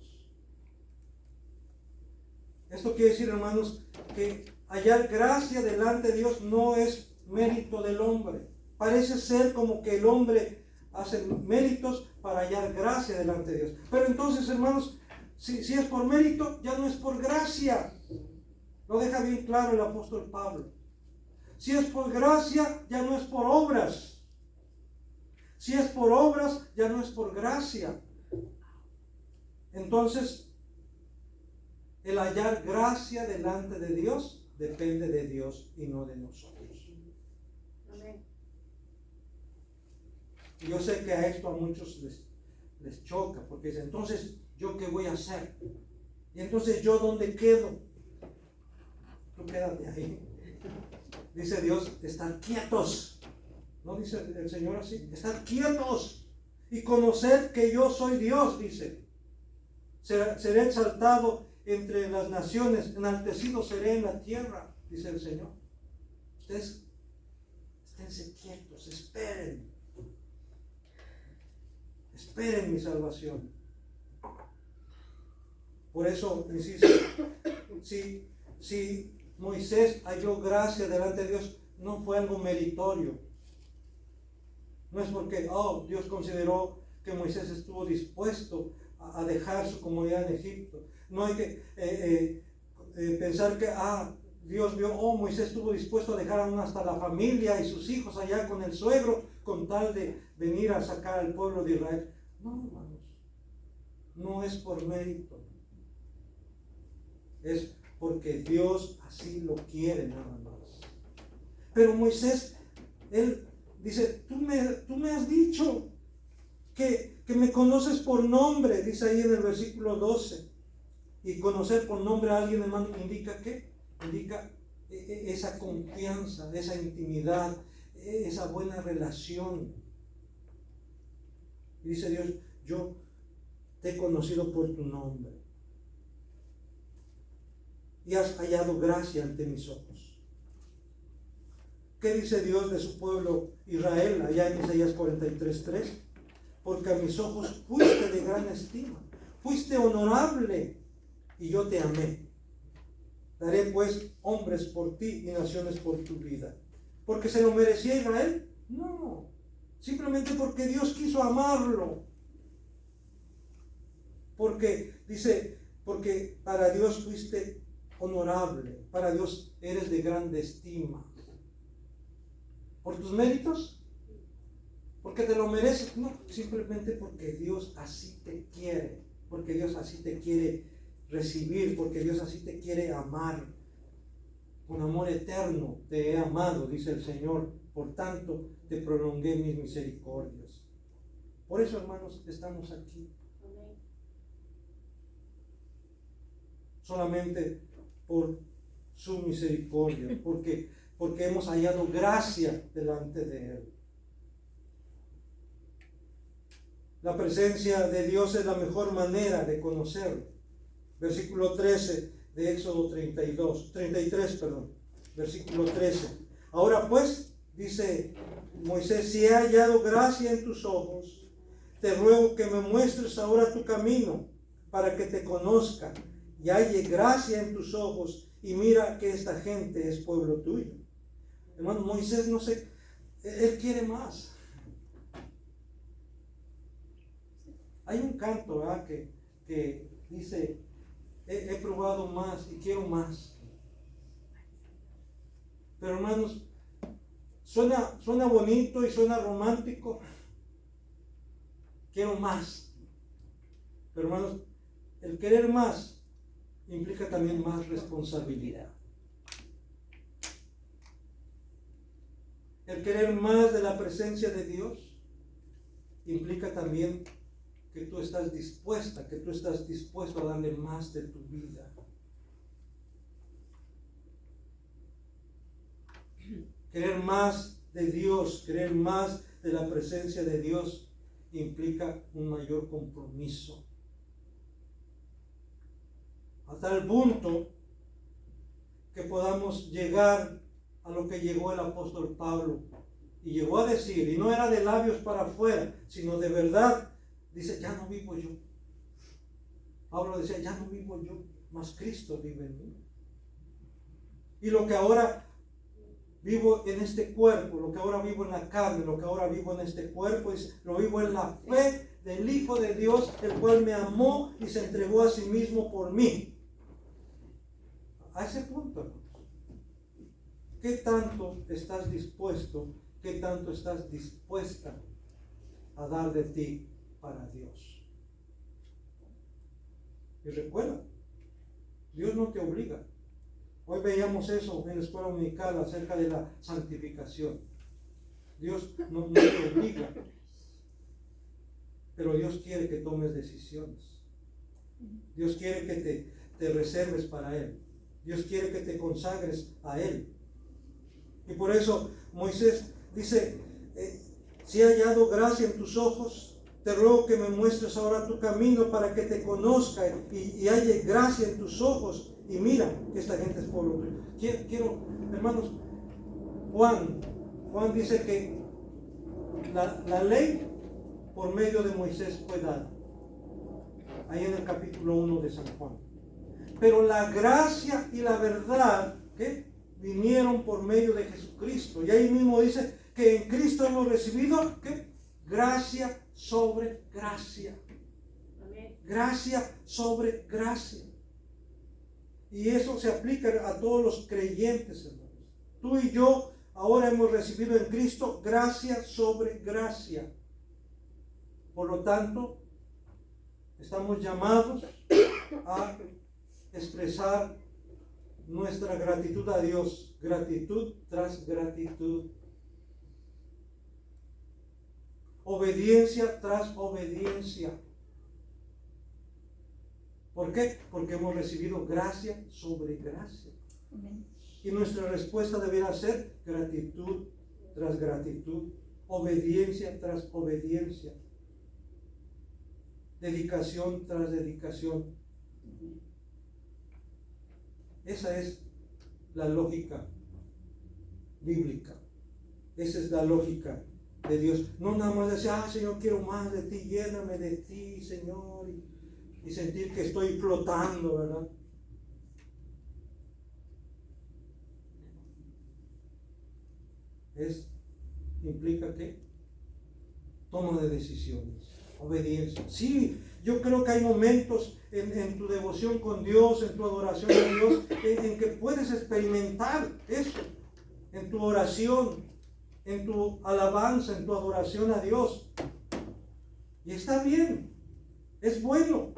Esto quiere decir, hermanos, que hallar gracia delante de Dios no es mérito del hombre. Parece ser como que el hombre hace méritos para hallar gracia delante de Dios. Pero entonces, hermanos, si es por mérito, ya no es por gracia. Lo deja bien claro el apóstol Pablo. Si es por gracia, ya no es por obras. Si es por obras, ya no es por gracia. Entonces, el hallar gracia delante de Dios depende de Dios y no de nosotros. Amén. Y yo sé que a esto a muchos les choca, porque dicen, entonces, ¿yo qué voy a hacer? Y entonces, ¿yo dónde quedo? Tú quédate ahí. Dice Dios, estar quietos. ¿No dice el Señor así? Estar quietos y conocer que yo soy Dios, dice. Seré exaltado entre las naciones, enaltecido seré en la tierra, dice el Señor. Ustedes esténse quietos, esperen. Esperen mi salvación. Por eso, insisto, si Moisés halló gracia delante de Dios, no fue algo meritorio. No es porque, Dios consideró que Moisés estuvo dispuesto a dejar su comodidad en Egipto. No hay que pensar que, Dios vio, Moisés estuvo dispuesto a dejar aún hasta la familia y sus hijos allá con el suegro, con tal de venir a sacar al pueblo de Israel. No, hermanos, no es por mérito. Es porque Dios así lo quiere, nada más. Pero Moisés, él dice, tú me has dicho que me conoces por nombre, dice ahí en el versículo 12. Y conocer por nombre a alguien, hermano, indica ¿qué? Indica esa confianza, esa intimidad, esa buena relación. Y dice Dios, yo te he conocido por tu nombre. Y has hallado gracia ante mis ojos. ¿Qué dice Dios de su pueblo Israel allá en Isaías 43:3? Porque a mis ojos fuiste de gran estima, fuiste honorable y yo te amé. Daré pues hombres por ti y naciones por tu vida. ¿Porque se lo merecía Israel? No, simplemente porque Dios quiso amarlo. Porque dice, porque para Dios fuiste honorable, para Dios eres de grande estima. ¿Por tus méritos? ¿Porque te lo mereces? No, simplemente porque Dios así te quiere, porque Dios así te quiere recibir, porque Dios así te quiere amar. Con amor eterno te he amado, dice el Señor, por tanto te prolongué mis misericordias. Por eso, hermanos, estamos aquí. Solamente por su misericordia, porque hemos hallado gracia delante de Él. La presencia de Dios es la mejor manera de conocerlo. Versículo 13 de Éxodo 33, versículo 13. Ahora pues, dice Moisés, si he hallado gracia en tus ojos, te ruego que me muestres ahora tu camino, para que te conozca y halle gracia en tus ojos, y mira que esta gente es pueblo tuyo. Hermano, Moisés no sé, él quiere más. Hay un canto, ¿verdad?, que dice, he probado más y quiero más. Pero hermanos, suena bonito y suena romántico. Quiero más. Pero hermanos, el querer más implica también más responsabilidad. El querer más de la presencia de Dios implica también que tú estás dispuesto a darle más de tu vida. Querer más de Dios, querer más de la presencia de Dios, implica un mayor compromiso. A tal punto que podamos llegar a lo que llegó el apóstol Pablo. Y llegó a decir, y no era de labios para afuera, sino de verdad, dice, ya no vivo yo. Pablo decía, ya no vivo yo, mas Cristo vive en mí. Y lo que ahora vivo en este cuerpo, lo que ahora vivo en la carne, lo que ahora vivo en este cuerpo, lo vivo en la fe del Hijo de Dios, el cual me amó y se entregó a sí mismo por mí. A ese punto, hermanos. ¿Qué tanto estás dispuesto, qué tanto estás dispuesta a dar de ti para Dios? Y recuerda, Dios no te obliga. Hoy veíamos eso en la escuela dominical acerca de la santificación. Dios no te obliga, pero Dios quiere que tomes decisiones. Dios quiere que te reserves para Él. Dios quiere que te consagres a Él. Y por eso Moisés dice, si he hallado gracia en tus ojos, te ruego que me muestres ahora tu camino para que te conozca y halle gracia en tus ojos. Y mira que esta gente es pueblo tuyo. Quiero, hermanos, Juan dice que la ley por medio de Moisés fue dada. Ahí en el capítulo 1 de San Juan. Pero la gracia y la verdad, ¿qué? Vinieron por medio de Jesucristo. Y ahí mismo dice que en Cristo hemos recibido, ¿qué? Gracia sobre gracia. Amén. Gracia sobre gracia. Y eso se aplica a todos los creyentes, hermanos. Tú y yo ahora hemos recibido en Cristo gracia sobre gracia. Por lo tanto, estamos llamados a expresar nuestra gratitud a Dios, gratitud tras gratitud, obediencia tras obediencia. ¿Por qué? Porque hemos recibido gracia sobre gracia. Y nuestra respuesta deberá ser gratitud tras gratitud, obediencia tras obediencia, dedicación tras dedicación. Esa es la lógica bíblica. Esa es la lógica de Dios. No nada más decir, Señor, quiero más de ti, lléname de ti, Señor, y sentir que estoy flotando, ¿verdad? Implica que toma de decisiones, obediencia. Sí, yo creo que hay momentos en tu devoción con Dios, en tu adoración a Dios, en que puedes experimentar eso, en tu oración, en tu alabanza, en tu adoración a Dios. Y está bien, es bueno,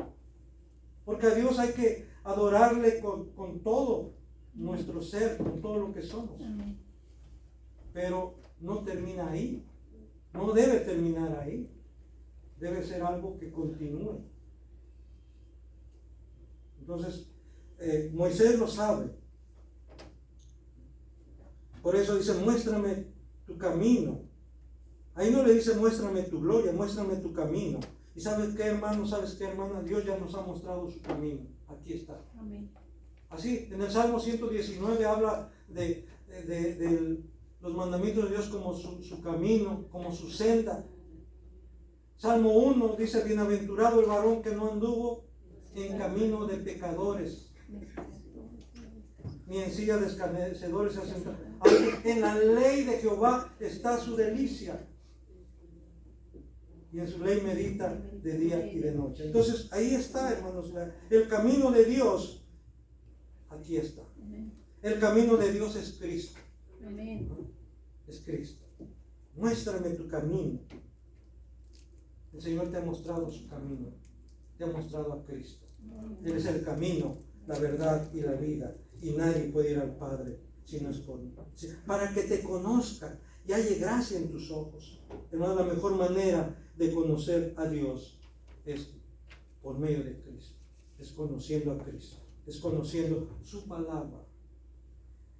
porque a Dios hay que adorarle con todo nuestro ser, con todo lo que somos. Pero no termina ahí, no debe terminar ahí, debe ser algo que continúe. Entonces, Moisés lo sabe. Por eso dice, muéstrame tu camino. Ahí no le dice, muéstrame tu gloria, muéstrame tu camino. Y ¿sabes qué, hermano? ¿Sabes qué, hermana? Dios ya nos ha mostrado su camino. Aquí está. Amén. Así, en el Salmo 119 habla de los mandamientos de Dios como su camino, como su senda. Salmo 1 dice, bienaventurado el varón que no anduvo en camino de pecadores, ni en silla de escarnecedores se sentó. En la ley de Jehová está su delicia, y en su ley medita de día y de noche. Entonces ahí está, hermanos, el camino de Dios. Aquí está. El camino de Dios es Cristo. Es Cristo. Muéstrame tu camino. El Señor te ha mostrado su camino. Te ha mostrado a Cristo. Él es el camino, la verdad y la vida. Y nadie puede ir al Padre si no es por mí. Para que te conozcan y haya gracia en tus ojos. Hermano, la mejor manera de conocer a Dios es por medio de Cristo. Es conociendo a Cristo. Es conociendo su palabra.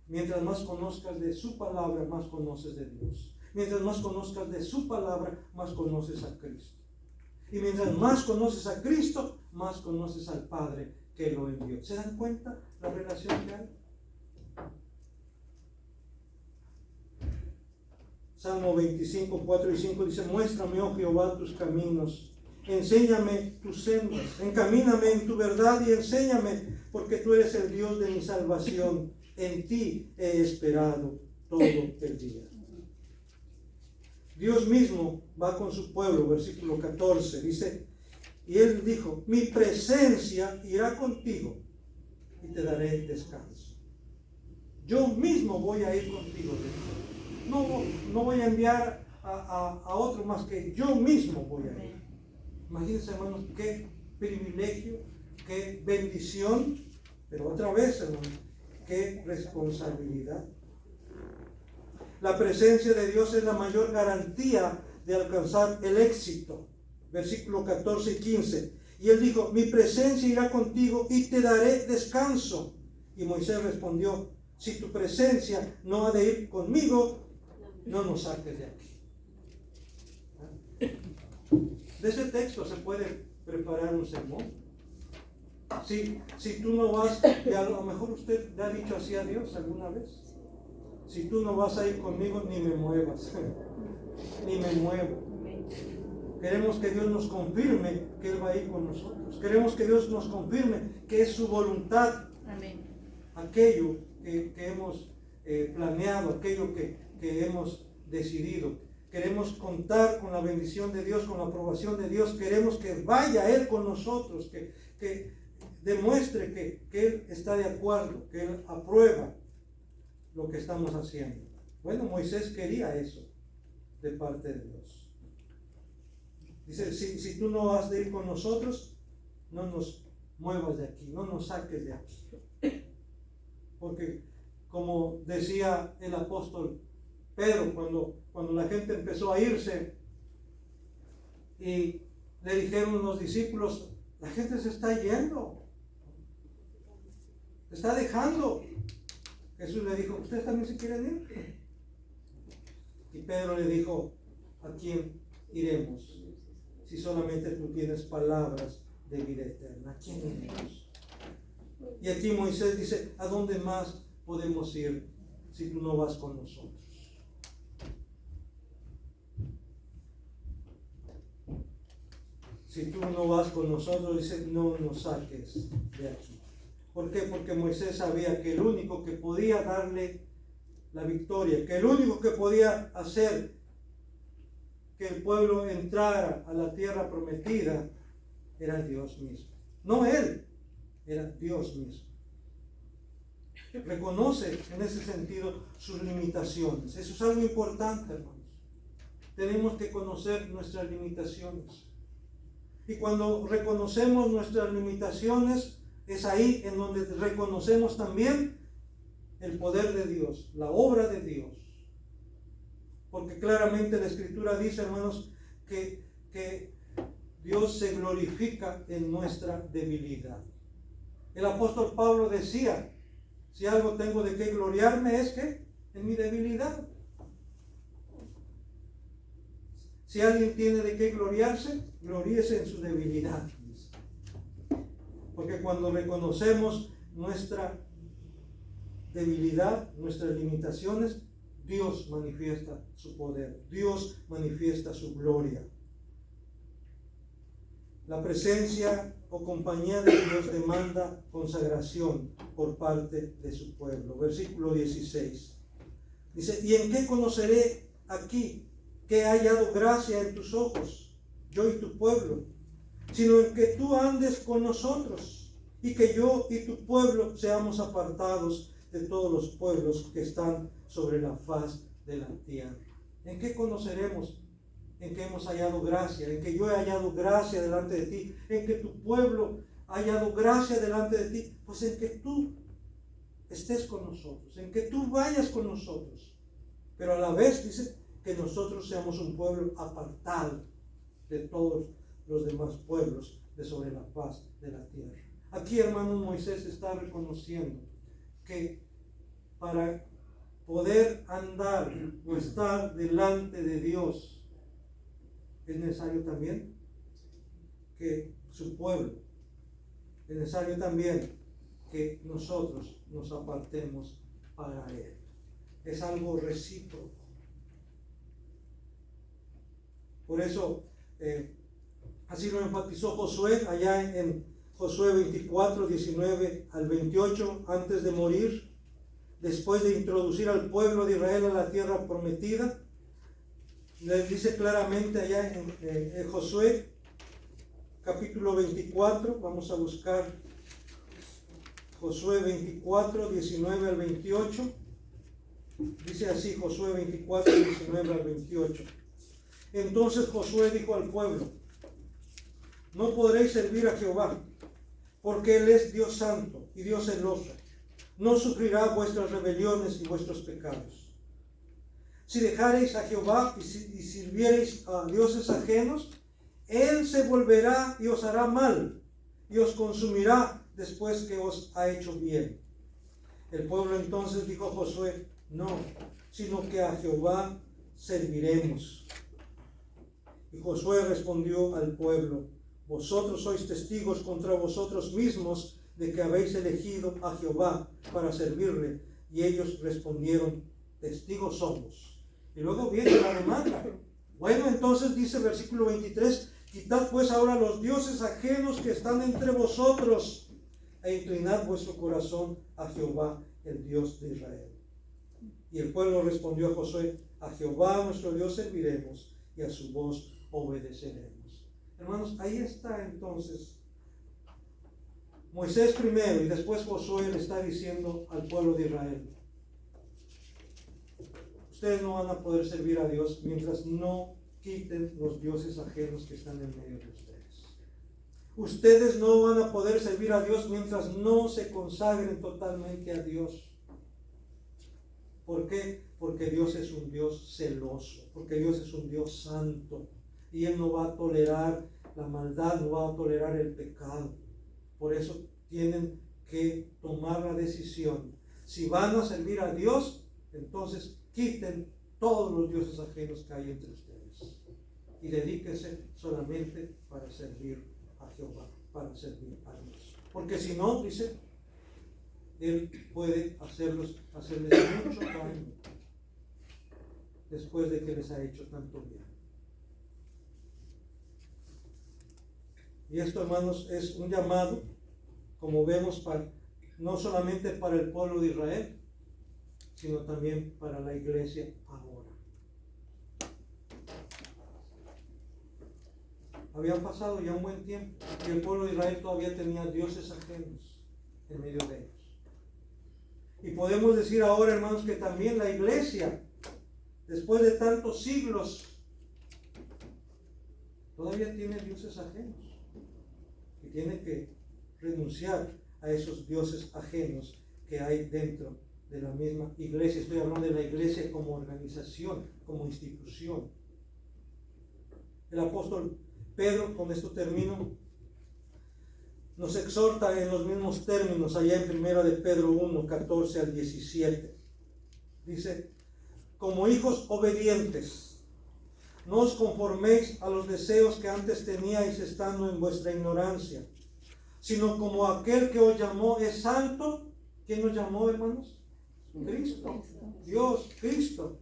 Mientras más conozcas de su palabra, más conoces de Dios. Mientras más conozcas de su palabra, más conoces a Cristo. Y mientras más conoces a Cristo, más conoces al Padre que lo envió. ¿Se dan cuenta la relación que hay? Salmo 25, 4 y 5 dice: muéstrame, oh Jehová, tus caminos, enséñame tus sendas, encamíname en tu verdad y enséñame, porque tú eres el Dios de mi salvación. En ti he esperado todo el día. Dios mismo va con su pueblo, versículo 14, dice, y él dijo: mi presencia irá contigo y te daré descanso. Yo mismo voy a ir contigo. No voy a enviar a otro más que yo mismo voy a ir. Imagínense, hermanos, qué privilegio, qué bendición, pero otra vez, hermanos, qué responsabilidad. La presencia de Dios es la mayor garantía de alcanzar el éxito. Versículo 14 y 15. Y él dijo: mi presencia irá contigo y te daré descanso. Y Moisés respondió: si tu presencia no ha de ir conmigo, no nos saques de aquí. De ese texto se puede preparar un sermón. Si tú no vas, y a lo mejor usted le ha dicho así a Dios alguna vez: si tú no vas a ir conmigo, ni me muevas, ni me muevo. Queremos que Dios nos confirme que Él va a ir con nosotros. Queremos que Dios nos confirme que es su voluntad. Amén. Aquello que hemos planeado, aquello que hemos decidido. Queremos contar con la bendición de Dios, con la aprobación de Dios. Queremos que vaya Él con nosotros, que demuestre que Él está de acuerdo, que Él aprueba lo que estamos haciendo. Bueno, Moisés quería eso de parte de Dios. Dice: si tú no has de ir con nosotros, no nos muevas de aquí, no nos saques de aquí. Porque, como decía el apóstol Pedro, cuando la gente empezó a irse y le dijeron los discípulos: la gente se está yendo, se está dejando. Jesús le dijo: ¿ustedes también se quieren ir? Y Pedro le dijo: ¿a quién iremos? Si solamente tú tienes palabras de vida eterna, ¿a quién iremos? Y aquí Moisés dice: ¿a dónde más podemos ir si tú no vas con nosotros? Si tú no vas con nosotros, dice, no nos saques de aquí. ¿Por qué? Porque Moisés sabía que el único que podía darle la victoria, que el único que podía hacer que el pueblo entrara a la tierra prometida era Dios mismo. No él, era Dios mismo. Reconoce en ese sentido sus limitaciones. Eso es algo importante, hermanos. Tenemos que conocer nuestras limitaciones. Y cuando reconocemos nuestras limitaciones, es ahí en donde reconocemos también el poder de Dios, la obra de Dios. Porque claramente la Escritura dice, hermanos, que Dios se glorifica en nuestra debilidad. El apóstol Pablo decía: si algo tengo de qué gloriarme es que en mi debilidad. Si alguien tiene de qué gloriarse, gloríese en su debilidad. Porque cuando reconocemos nuestra debilidad, nuestras limitaciones, Dios manifiesta su poder, Dios manifiesta su gloria. La presencia o compañía de Dios demanda consagración por parte de su pueblo. Versículo 16. Dice: ¿y en qué conoceré aquí que he hallado gracia en tus ojos, yo y tu pueblo? Sino en que tú andes con nosotros y que yo y tu pueblo seamos apartados de todos los pueblos que están sobre la faz de la tierra. ¿En qué conoceremos? En que hemos hallado gracia, en que yo he hallado gracia delante de ti, en que tu pueblo ha hallado gracia delante de ti, pues en que tú estés con nosotros, en que tú vayas con nosotros, pero a la vez dice que nosotros seamos un pueblo apartado de todos los demás pueblos de sobre la faz de la tierra. Aquí, hermano, Moisés está reconociendo que para poder andar o estar delante de Dios, es necesario también que su pueblo, es necesario también que nosotros nos apartemos para Él. Es algo recíproco. Por eso, así lo enfatizó Josué allá en Josué 24, 19 al 28, antes de morir, después de introducir al pueblo de Israel a la tierra prometida. Les dice claramente allá en Josué capítulo 24, vamos a buscar Josué 24, 19 al 28. Dice así Josué 24, 19 al 28. Entonces Josué dijo al pueblo: no podréis servir a Jehová, porque Él es Dios santo y Dios celoso. No sufrirá vuestras rebeliones y vuestros pecados. Si dejareis a Jehová y sirviereis a dioses ajenos, Él se volverá y os hará mal, y os consumirá después que os ha hecho bien. El pueblo entonces dijo a Josué: no, sino que a Jehová serviremos. Y Josué respondió al pueblo: vosotros sois testigos contra vosotros mismos de que habéis elegido a Jehová para servirle. Y ellos respondieron: testigos somos. Y luego viene la demanda. Bueno, entonces dice el versículo 23: quitad pues ahora los dioses ajenos que están entre vosotros, e inclinad vuestro corazón a Jehová, el Dios de Israel. Y el pueblo respondió a Josué: a Jehová nuestro Dios serviremos, y a su voz obedeceremos. Hermanos, ahí está entonces Moisés primero, y después Josué le está diciendo al pueblo de Israel: ustedes no van a poder servir a Dios mientras no quiten los dioses ajenos que están en medio de ustedes. Ustedes no van a poder servir a Dios mientras no se consagren totalmente a Dios. ¿Por qué? Porque Dios es un Dios celoso, porque Dios es un Dios santo, y Él no va a tolerar la maldad, no va a tolerar el pecado. Por eso tienen que tomar la decisión. Si van a servir a Dios, entonces quiten todos los dioses ajenos que hay entre ustedes y dedíquense solamente para servir a Jehová, para servir a Dios. Porque si no, dice, Él puede hacerles mucho daño después de que les ha hecho tanto bien. Y esto, hermanos, es un llamado, como vemos, no solamente para el pueblo de Israel, sino también para la iglesia ahora. Había pasado ya un buen tiempo y el pueblo de Israel todavía tenía dioses ajenos en medio de ellos. Y podemos decir ahora, hermanos, que también la iglesia, después de tantos siglos, todavía tiene dioses ajenos. Y tiene que renunciar a esos dioses ajenos que hay dentro de la misma iglesia. Estoy hablando de la iglesia como organización, como institución. El apóstol Pedro, con esto termino, nos exhorta en los mismos términos allá en 1 de Pedro 1, 14 al 17. Dice: como hijos obedientes, no os conforméis a los deseos que antes teníais estando en vuestra ignorancia, sino como aquel que os llamó es santo. ¿Quién nos llamó, hermanos? Cristo, Dios, Cristo,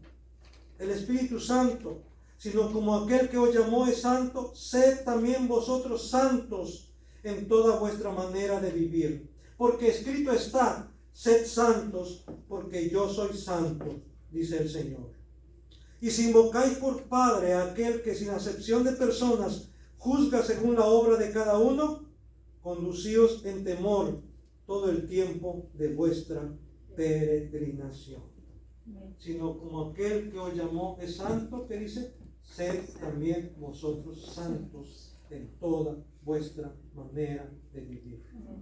el Espíritu Santo. Sino como aquel que os llamó es santo, sed también vosotros santos en toda vuestra manera de vivir. Porque escrito está: sed santos, porque yo soy santo, dice el Señor. Y si invocáis por Padre a aquel que sin acepción de personas juzga según la obra de cada uno, conducíos en temor todo el tiempo de vuestra peregrinación. Sino como aquel que os llamó es santo, que dice: sed también vosotros santos en toda vuestra manera de vivir.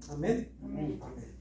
Amén. Amén. Amén.